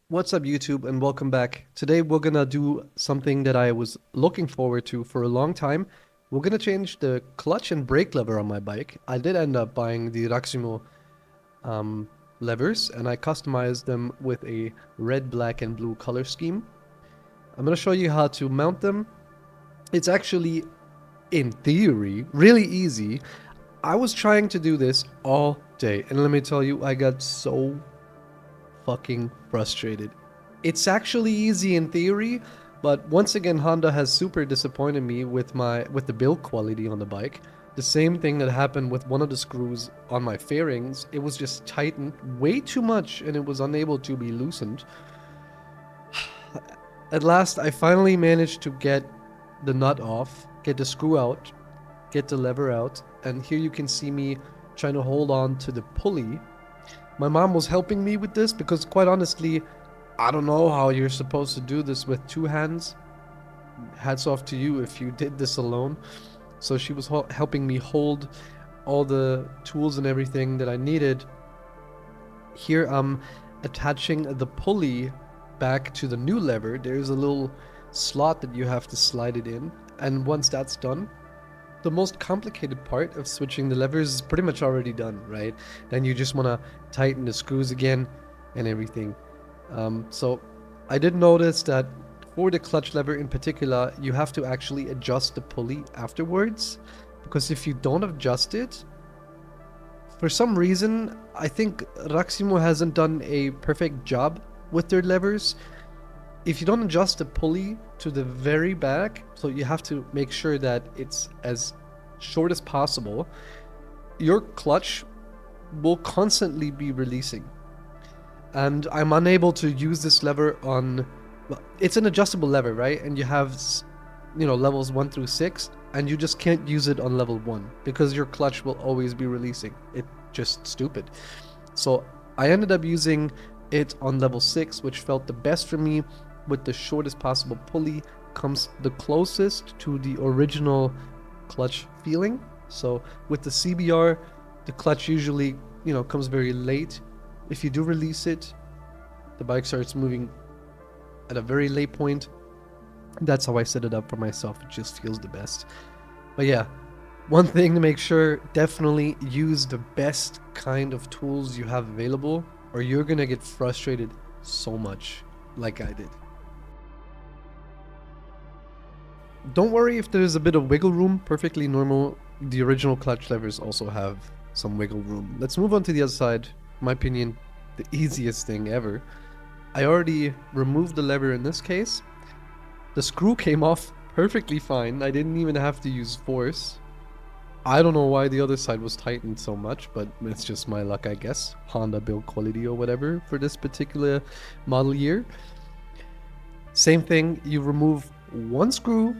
What's up, YouTube, and welcome back. Today we're gonna do something that I was looking forward to for a long time. We're gonna change the clutch and brake lever on my bike. I did end up buying the Raximo um, levers, and I customized them with a red, black, and blue color scheme. I'm gonna show you how to mount them. It's actually, in theory, really easy. I was trying to do this all day, and let me tell you, I got so fucking frustrated. It's actually easy in theory, but once again Honda has super disappointed me with the build quality on the bike. The same thing that happened with one of the screws on my fairings. It was just tightened way too much and it was unable to be loosened. At last I finally managed to get the nut off, get the screw out, get the lever out, and here you can see me trying to hold on to the pulley. My mom was helping me with this because, quite honestly, I don't know how you're supposed to do this with two hands. Hats off to you if you did this alone. So she was helping me hold all the tools and everything that I needed. Here I'm attaching the pulley back to the new lever. There's a little slot that you have to slide it in. And once that's done, the most complicated part of switching the levers is pretty much already done, right? Then you just want to tighten the screws again and everything. So I did notice that for the clutch lever in particular, you have to actually adjust the pulley afterwards, because if you don't adjust it, for some reason, I think Raximo hasn't done a perfect job with their levers. If you don't adjust the pulley to the very back, so you have to make sure that it's as short as possible, your clutch will constantly be releasing. And I'm unable to use this lever on, well, it's an adjustable lever, right? And you have, levels 1 through 6, and you just can't use it on level 1 because your clutch will always be releasing. It's just stupid. So I ended up using it on level 6, which felt the best for me. With the shortest possible pulley, comes the closest to the original clutch feeling. So with the CBR, the clutch usually, comes very late. If you do release it, the bike starts moving at a very late point. That's how I set it up for myself. It just feels the best. But yeah, one thing to make sure, definitely use the best kind of tools you have available, or you're gonna get frustrated so much like I did. Don't worry if there's a bit of wiggle room, perfectly normal. The original clutch levers also have some wiggle room. Let's move on to the other side. In my opinion, the easiest thing ever. I already removed the lever in this case. The screw came off perfectly fine. I didn't even have to use force. I don't know why the other side was tightened so much, but it's just my luck, I guess. Honda build quality or whatever for this particular model year. Same thing, you remove one screw,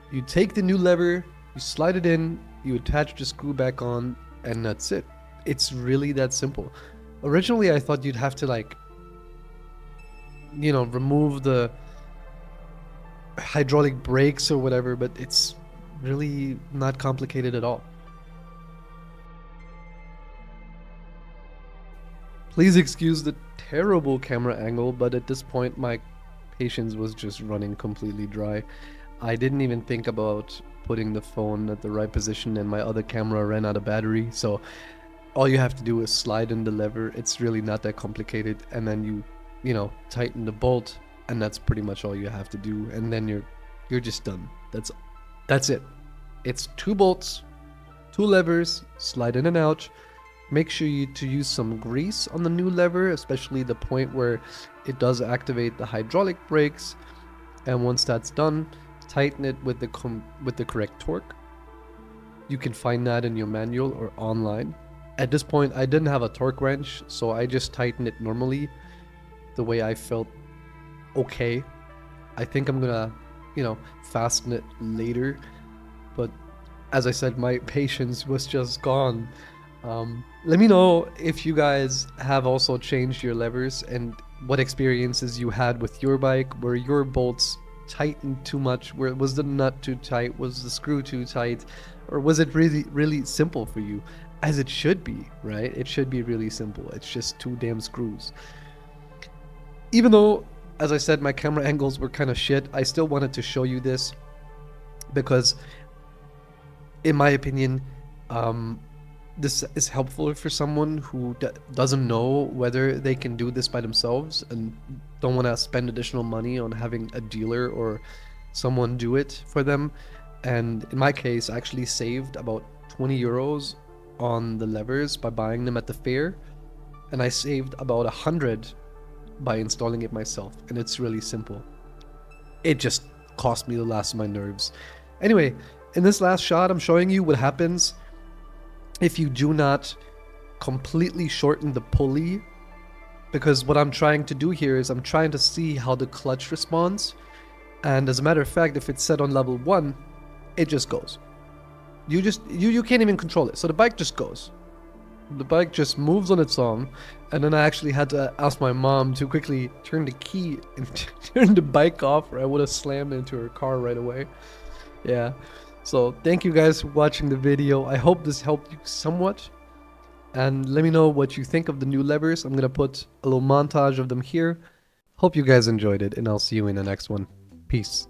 you take the new lever, you slide it in, you attach the screw back on, and that's it. It's really that simple. Originally, I thought you'd have to, remove the hydraulic brakes or whatever, but it's really not complicated at all. Please excuse the terrible camera angle, but at this point, my patience was just running completely dry. I didn't even think about putting the phone at the right position, and my other camera ran out of battery. So all you have to do is slide in the lever. It's really not that complicated, and then you tighten the bolt, and that's pretty much all you have to do. And then you're just done. That's it. It's 2 bolts, 2 levers, slide in and out. Make sure to use some grease on the new lever, especially the point where it does activate the hydraulic brakes. And once that's done, tighten it with the correct torque. You can find that in your manual or online. At this point, I didn't have a torque wrench, so I just tightened it normally, the way I felt okay. I think I'm gonna, fasten it later, but as I said, my patience was just gone. Let me know if you guys have also changed your levers and what experiences you had with your bike. Were your bolts tightened too much? Was the nut too tight? Was the screw too tight? Or was it really simple for you? As it should be, right? It should be really simple. It's just 2 damn screws. even though, as I said, my camera angles were kind of shit, I still wanted to show you this because, in my opinion, this is helpful for someone who doesn't know whether they can do this by themselves and don't want to spend additional money on having a dealer or someone do it for them. And in my case, I actually saved about 20 euros on the levers by buying them at the fair, and I saved about 100 by installing it myself. And it's really simple. It just cost me the last of my nerves. Anyway, in this last shot, I'm showing you what happens if you do not completely shorten the pulley, because what I'm trying to do here is I'm trying to see how the clutch responds. And as a matter of fact, if it's set on level 1, it just goes. You can't even control it. So the bike just goes. The bike just moves on its own. And then I actually had to ask my mom to quickly turn the key and turn the bike off, or I would have slammed into her car right away. Yeah. So thank you guys for watching the video. I hope this helped you somewhat. And let me know what you think of the new levers. I'm going to put a little montage of them here. Hope you guys enjoyed it, and I'll see you in the next one. Peace.